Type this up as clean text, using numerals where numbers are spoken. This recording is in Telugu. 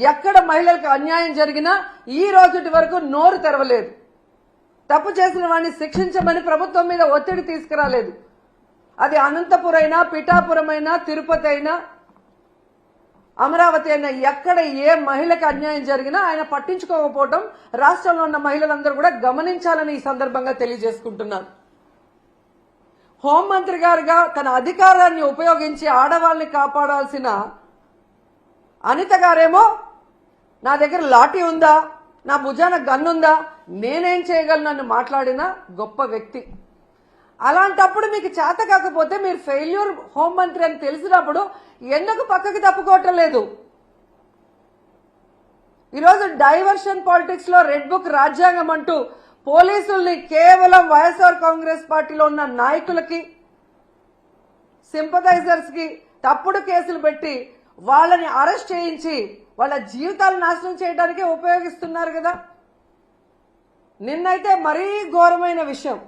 ఎక్కడ మహిళలకు అన్యాయం జరిగినా ఈ రోజుటి వరకు నోరు తెరవలేదు. తప్పు చేసిన వాడిని శిక్షించమని ప్రభుత్వం మీద ఒత్తిడి తీసుకురాలేదు. అది అనంతపురం అయినా, పిఠాపురం అయినా, తిరుపతి అయినా, అమరావతి అయినా, ఎక్కడ ఏ మహిళకు అన్యాయం జరిగినా ఆయన పట్టించుకోకపోవడం రాష్ట్రంలో ఉన్న మహిళలందరూ కూడా గమనించాలని ఈ సందర్భంగా తెలియజేసుకుంటున్నారు. హోంమంత్రి గారుగా తన అధికారాన్ని ఉపయోగించి ఆడవాళ్ళని కాపాడాల్సిన అనిత గారేమో నా దగ్గర లాఠీ ఉందా, నా భుజాన గన్నుందా, నేనేం చేయగలను అని మాట్లాడిన గొప్ప వ్యక్తి. అలాంటప్పుడు మీకు చేత కాకపోతే మీరు ఫెయిల్యూర్ హోంమంత్రి అని తెలిసినప్పుడు ఎందుకు పక్కకి తప్పుకోవటం లేదు? ఈరోజు డైవర్షన్ పాలిటిక్స్ లో రెడ్ బుక్ రాజ్యాంగం అంటూ పోలీసుల్ని కేవలం వైఎస్ఆర్ కాంగ్రెస్ పార్టీలో ఉన్న నాయకులకి, సింపథైజర్స్ కి తప్పుడు కేసులు పెట్టి వాళ్ళని అరెస్ట్ చేయించి వాళ్ళ జీవితాలు నాశనం చేయడానికే ఉపయోగిస్తున్నారు కదా. నిన్నైతే మరీ ఘోరమైన విషయం,